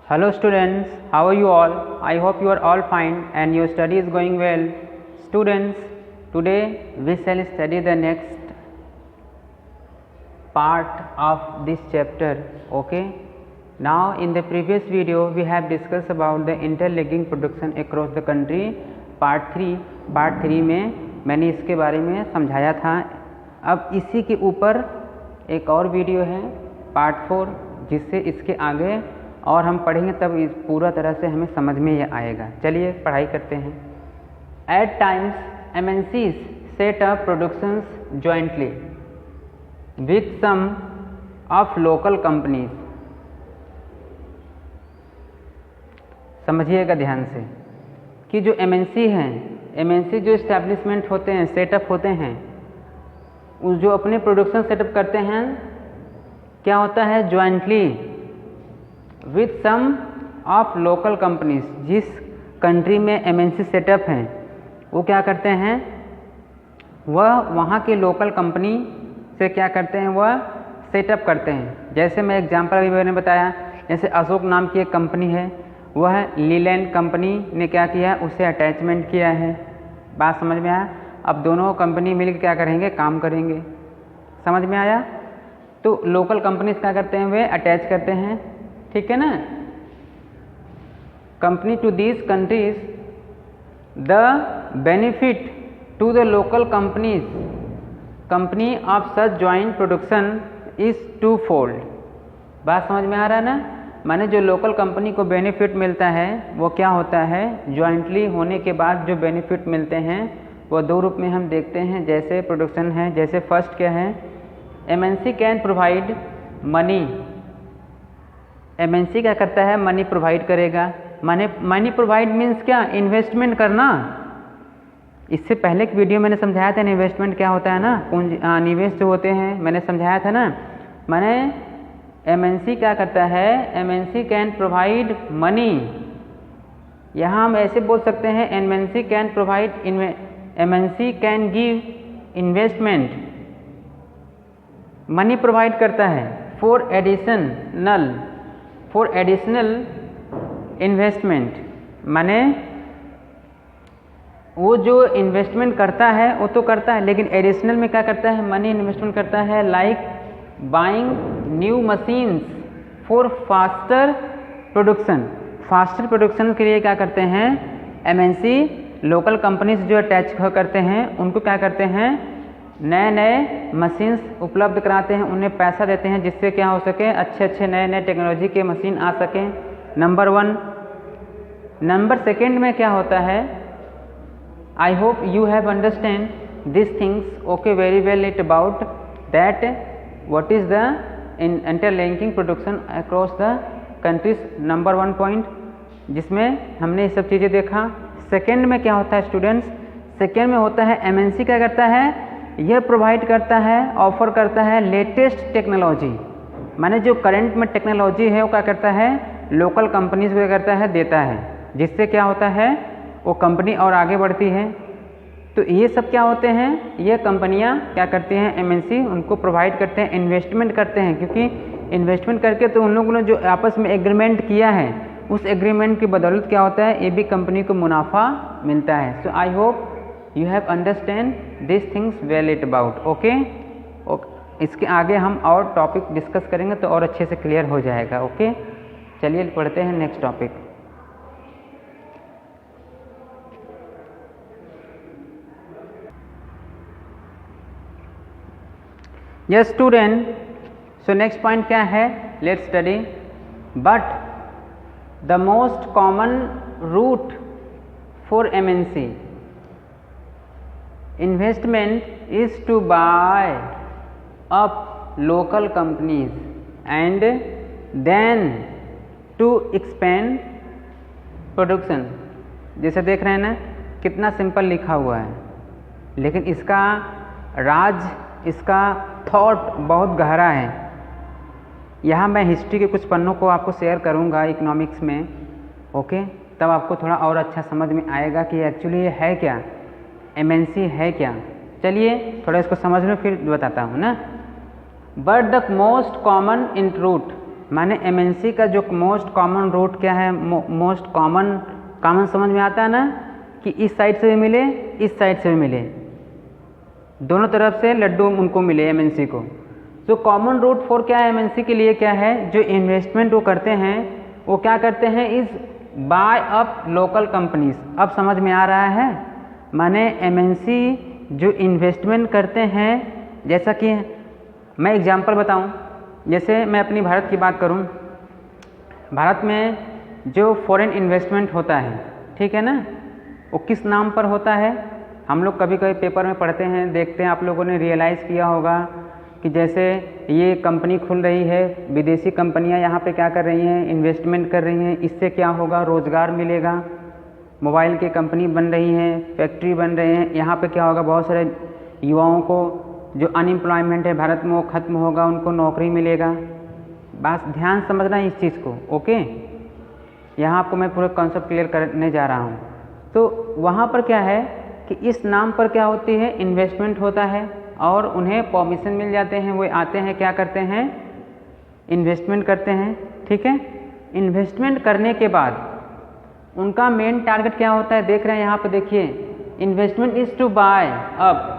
Hello students, how are you all? I hope you are all fine and your study is going well. Students, today we shall study the next part of this chapter. Okay. Now in the previous video we have discussed about the interlinking production across the country. Part 3 में मैंने इसके बारे में समझाया था. अब इसी के ऊपर एक और वीडियो है पार्ट 4, जिससे इसके आगे और हम पढ़ेंगे तब इस पूरा तरह से हमें समझ में ये आएगा. चलिए पढ़ाई करते हैं. At times MNCs set up productions jointly with some of local companies. समझिएगा ध्यान से कि जो MNC हैं, MNC जो इस्टेब्लिशमेंट होते हैं, सेटअप होते हैं, उस जो अपने प्रोडक्शन सेटअप करते हैं, क्या होता है, jointly with some of local companies. जिस कंट्री में MNC सेटअप हैं वो क्या करते हैं, वह वहाँ के लोकल कंपनी से क्या करते हैं, वह सेटअप करते हैं. जैसे मैं एग्जांपल अभी मैंने बताया, जैसे अशोक नाम की एक कंपनी है, वह लीलैंड कंपनी ने क्या किया है, उसे अटैचमेंट किया है. बात समझ में आया? अब दोनों कंपनी मिलकर क्या करेंगे, काम करेंगे. समझ में आया? तो लोकल कंपनीज क्या करते हैं, वे अटैच करते हैं. ठीक है ना. Company to these countries the benefit to the local companies company of such joint production is twofold. बात समझ में आ रहा है ना. माने जो लोकल कंपनी को बेनिफिट मिलता है वो क्या होता है, ज्वाइंटली होने के बाद जो बेनिफिट मिलते हैं वो दो रूप में हम देखते हैं. जैसे प्रोडक्शन है, जैसे फर्स्ट क्या है, MNC can provide money. MNC क्या करता है, मनी प्रोवाइड करेगा. मनी प्रोवाइड मीन्स क्या, इन्वेस्टमेंट करना. इससे पहले एक वीडियो मैंने समझाया था इन्वेस्टमेंट क्या होता है ना, पूंजी निवेश जो होते हैं, मैंने समझाया था ना. माने MNC क्या करता है, MNC कैन प्रोवाइड मनी. यहाँ हम ऐसे बोल सकते हैं, MNC can provide, MNC can give investment. Money provide करता है फॉर एडिशनल इन्वेस्टमेंट. माने वो जो इन्वेस्टमेंट करता है वो तो करता है, लेकिन एडिशनल में क्या करता है, मनी इन्वेस्टमेंट करता है. Like buying new machines for faster production. Faster production के लिए क्या करते हैं, MNC लोकल कंपनीज जो अटैच करते हैं उनको क्या करते हैं, नए नए मशीन्स उपलब्ध कराते हैं, उन्हें पैसा देते हैं जिससे क्या हो सके, अच्छे नए टेक्नोलॉजी के मशीन आ सकें. नंबर 1. नंबर 2 में क्या होता है, आई hope you have understand this things okay very well it about that what is the interlinking production across the countries. Number 1 point जिसमें हमने ये सब चीज़ें देखा. सेकेंड में क्या होता है स्टूडेंट्स, सेकेंड में होता है MNC क्या करता है, यह प्रोवाइड करता है, ऑफर करता है लेटेस्ट टेक्नोलॉजी. माने जो करंट में टेक्नोलॉजी है वो क्या करता है, लोकल कंपनीज को क्या करता है, देता है, जिससे क्या होता है, वो कंपनी और आगे बढ़ती है. तो ये सब क्या होते हैं, ये कंपनियां क्या करती हैं, MNC उनको प्रोवाइड करते हैं, इन्वेस्टमेंट करते हैं. क्योंकि इन्वेस्टमेंट करके तो उन लोगों ने जो आपस में एग्रीमेंट किया है, उस एग्रीमेंट की बदौलत क्या होता है, ये भी कंपनी को मुनाफा मिलता है. So I hope you have understand this things well it about. Okay. इसके आगे हम और टॉपिक डिस्कस करेंगे तो और अच्छे से क्लियर हो जाएगा. ओके. चलिए पढ़ते हैं next topic. Yes student, so next point क्या है, let's study. But the most common route for MNC investment is to buy up local companies and then to expand production. जैसे देख रहे हैं ना, कितना सिंपल लिखा हुआ है, लेकिन इसका राज, इसका थॉट बहुत गहरा है. यहाँ मैं हिस्ट्री के कुछ पन्नों को आपको शेयर करूँगा इकोनॉमिक्स में. ओके. तब आपको थोड़ा और अच्छा समझ में आएगा कि एक्चुअली ये है क्या, MNC है क्या. चलिए थोड़ा इसको समझ लो फिर बताता हूँ ना. But the most common in route, माने एमएनसी का जो मोस्ट कॉमन रूट क्या है, मोस्ट कॉमन समझ में आता है ना, कि इस साइड से भी मिले, इस साइड से भी मिले, दोनों तरफ से लड्डू उनको मिले एमएनसी को। तो कॉमन रूट फॉर क्या है एमएनसी के लिए क्या है, जो इन्वेस्टमेंट वो करते हैं वो क्या करते हैं, इस बाय अप लोकल कंपनीज। अब समझ में आ रहा है, माने एमएनसी जो इन्वेस्टमेंट करते हैं, जैसा कि मैं एग्जांपल बताऊं, जैसे मैं अपनी भारत की बात करूं, भारत में जो फॉरेन इन्वेस्टमेंट होता है, ठीक है ना, वो किस नाम पर होता है, हम लोग कभी कभी पेपर में पढ़ते हैं, देखते हैं, आप लोगों ने रियलाइज़ किया होगा कि जैसे ये कंपनी खुल रही है, विदेशी कंपनियां यहाँ पे क्या कर रही हैं, इन्वेस्टमेंट कर रही हैं, इससे क्या होगा, रोज़गार मिलेगा, मोबाइल की कंपनी बन रही हैं, फैक्ट्री बन रहे हैं, यहाँ पे क्या होगा, बहुत सारे युवाओं को जो अनएम्प्लॉयमेंट है भारत में वो ख़त्म होगा, उनको नौकरी मिलेगा। बस ध्यान समझना इस चीज़ को, ओके। यहाँ आपको मैं पूरा कॉन्सेप्ट क्लियर करने जा रहा हूँ। तो वहाँ पर क्या है कि इस नाम पर क्या होती है, इन्वेस्टमेंट होता है और उन्हें परमिशन मिल जाते हैं, वो आते हैं, क्या करते हैं, इन्वेस्टमेंट करते हैं, ठीक है। इन्वेस्टमेंट करने के बाद उनका मेन टारगेट क्या होता है, देख रहे हैं यहाँ पर, देखिए, इन्वेस्टमेंट इज़ टू बाय। अब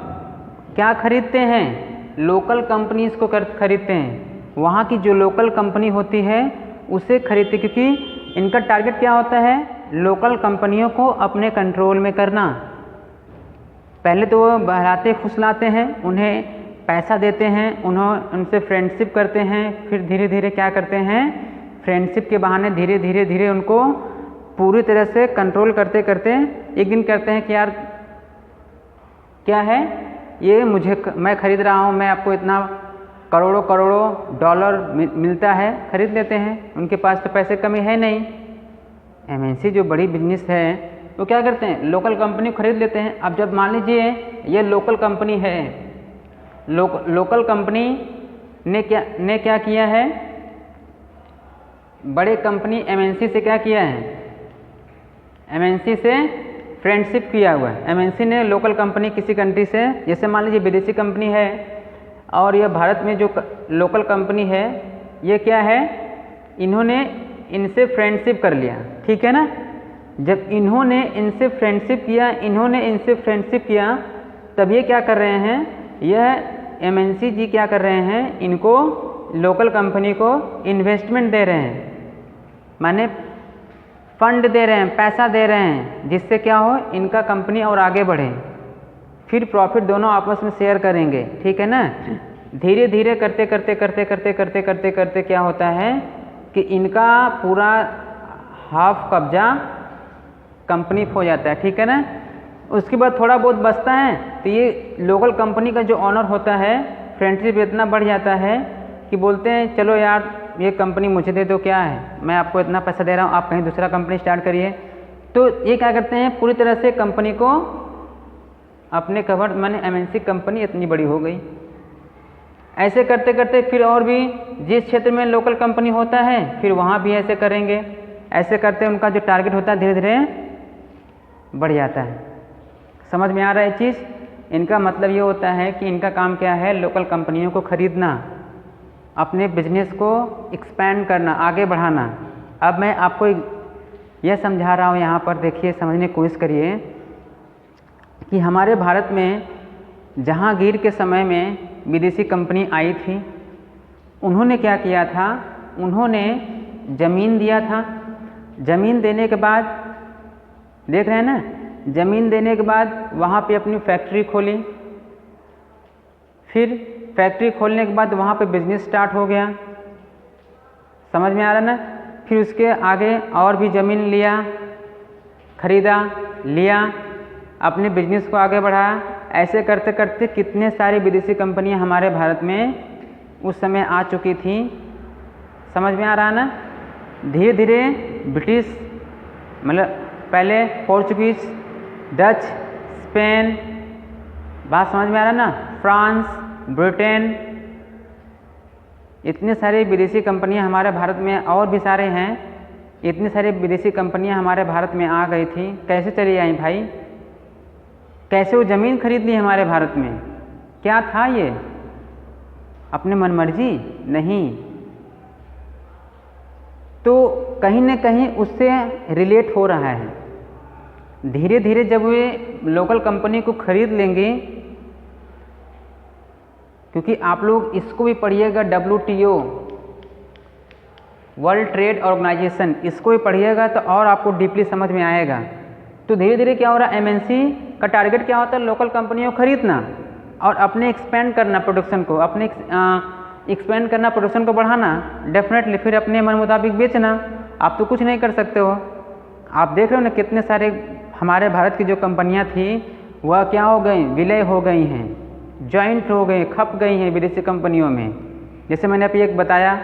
क्या खरीदते हैं, लोकल कंपनीज को खरीदते हैं, वहाँ की जो लोकल कंपनी होती है उसे खरीदते, क्योंकि इनका टारगेट क्या होता है, लोकल कंपनियों को अपने कंट्रोल में करना। पहले तो वो बहलाते फुसलाते हैं, उन्हें पैसा देते हैं, उनसे फ्रेंडशिप करते हैं, फिर धीरे धीरे क्या करते हैं, फ्रेंडशिप के बहाने धीरे धीरे धीरे उनको पूरी तरह से कंट्रोल करते करते एक दिन कहते हैं कि यार क्या है ये, मैं खरीद रहा हूँ, मैं आपको इतना करोड़ों करोड़ों डॉलर मिलता है, खरीद लेते हैं। उनके पास तो पैसे कमी है नहीं। एमएनसी जो बड़ी बिजनेस है तो क्या करते हैं, लोकल कंपनी खरीद लेते हैं। अब जब मान लीजिए ये लोकल कंपनी है, लोकल कंपनी ने क्या किया है, बड़े कंपनी एमएनसी से क्या किया है, एमएनसी से फ्रेंडशिप किया हुआ है। एमएनसी ने लोकल कंपनी किसी कंट्री से, जैसे मान लीजिए विदेशी कंपनी है और यह भारत में जो लोकल कंपनी है ये क्या है, इन्होंने इनसे फ्रेंडशिप कर लिया, ठीक है ना। जब इन्होंने इनसे फ्रेंडशिप किया तब ये क्या कर रहे हैं, यह एमएनसी जी क्या कर रहे हैं, इनको लोकल कंपनी को इन्वेस्टमेंट दे रहे हैं, माने फंड दे रहे हैं, पैसा दे रहे हैं, जिससे क्या हो, इनका कंपनी और आगे बढ़े, फिर प्रॉफिट दोनों आपस में शेयर करेंगे, ठीक है ना। धीरे धीरे करते क्या होता है कि इनका पूरा हाफ कब्जा कंपनी हो जाता है, ठीक है ना। उसके बाद थोड़ा बहुत बचता है तो ये लोकल कंपनी का जो ऑनर होता है, फ्रेंडशिप इतना बढ़ जाता है कि बोलते हैं चलो यार ये कंपनी मुझे दे दो, क्या है, मैं आपको इतना पैसा दे रहा हूँ, आप कहीं दूसरा कंपनी स्टार्ट करिए। तो ये क्या करते हैं, पूरी तरह से कंपनी को अपने कवर, माने एमएनसी कंपनी इतनी बड़ी हो गई। ऐसे करते करते फिर और भी जिस क्षेत्र में लोकल कंपनी होता है फिर वहाँ भी ऐसे करेंगे, ऐसे करते उनका जो टारगेट होता है धीरे धीरे बढ़ जाता है। समझ में आ रहा है चीज़। इनका मतलब ये होता है कि इनका काम क्या है, लोकल कंपनियों को खरीदना, अपने बिजनेस को एक्सपैंड करना, आगे बढ़ाना। अब मैं आपको यह समझा रहा हूँ, यहाँ पर देखिए, समझने की कोशिश करिए कि हमारे भारत में जहांगीर के समय में विदेशी कंपनी आई थी, उन्होंने क्या किया था, उन्होंने ज़मीन दिया था। ज़मीन देने के बाद देख रहे हैं ना, ज़मीन देने के बाद वहाँ पे अपनी फैक्ट्री खोली, फिर फैक्ट्री खोलने के बाद वहाँ पे बिजनेस स्टार्ट हो गया। समझ में आ रहा ना। फिर उसके आगे और भी ज़मीन लिया, खरीदा, लिया, अपने बिजनेस को आगे बढ़ाया। ऐसे करते करते कितने सारी विदेशी कंपनियां हमारे भारत में उस समय आ चुकी थी। समझ में आ रहा ना। धीरे धीरे ब्रिटिश, मतलब पहले पोर्चुगीज, डच, स्पेन, बात समझ में आ रहा ना, फ्रांस, ब्रिटेन, इतने सारे विदेशी कंपनियां हमारे भारत में, और भी सारे हैं, इतनी सारी विदेशी कंपनियां हमारे भारत में आ गई थी। कैसे चली आई भाई, कैसे वो ज़मीन खरीद ली हमारे भारत में? क्या था ये, अपने मनमर्जी? नहीं, तो कहीं ना कहीं उससे रिलेट हो रहा है। धीरे धीरे जब वे लोकल कंपनी को खरीद लेंगे, क्योंकि आप लोग इसको भी पढ़िएगा, WTO वर्ल्ड ट्रेड ऑर्गेनाइजेशन, इसको भी पढ़िएगा तो और आपको डीपली समझ में आएगा। तो धीरे धीरे क्या हो रहा है, MNC का टारगेट क्या होता है, लोकल कंपनियों को खरीदना और अपने एक्सपेंड करना प्रोडक्शन को, अपने एक्सपेंड करना, प्रोडक्शन को बढ़ाना, डेफिनेटली फिर अपने मन मुताबिक बेचना। आप तो कुछ नहीं कर सकते हो। आप देख रहे हो ना कितने सारे हमारे भारत की जो कंपनियां थी वह क्या हो गई, विलय हो गई हैं, जॉइंट हो गई, खप गई हैं विदेशी कंपनियों में। जैसे मैंने अभी एक बताया,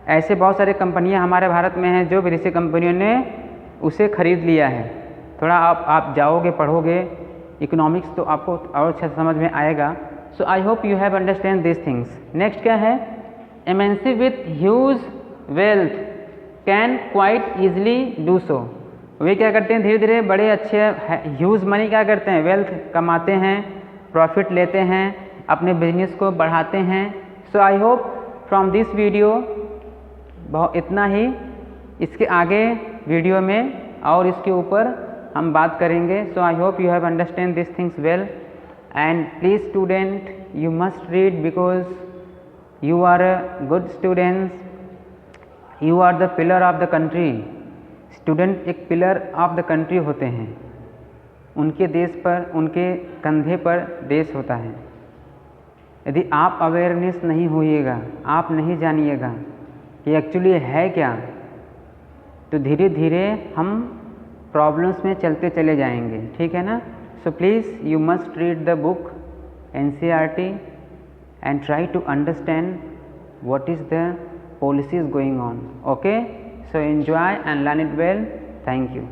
ऐसे बहुत सारे कंपनियां हमारे भारत में हैं जो विदेशी कंपनियों ने उसे खरीद लिया है। थोड़ा आप जाओगे, पढ़ोगे इकोनॉमिक्स तो आपको और अच्छा समझ में आएगा। So I hope you have understand this things. Next क्या है, MNC with huge wealth can quite easily do so. वे क्या करते हैं, धीरे धीरे बड़े अच्छे ह्यूज मनी क्या करते हैं, वेल्थ कमाते हैं, प्रॉफिट लेते हैं, अपने बिजनेस को बढ़ाते हैं। So I hope from this video बहुत इतना ही। इसके आगे वीडियो में और इसके ऊपर हम बात करेंगे। So I hope you have understand this things well and please student you must read because you are a good students, you are the pillar of the country. Student एक पिलर ऑफ द कंट्री होते हैं, उनके देश पर, उनके कंधे पर देश होता है। यदि आप अवेयरनेस नहीं होइएगा, आप नहीं जानिएगा कि एक्चुअली है क्या, तो धीरे धीरे हम प्रॉब्लम्स में चलते चले जाएंगे। ठीक है ना। So please you must read the book NCERT and try to understand what is the policies going on. Okay, so enjoy and learn it well. Thank you.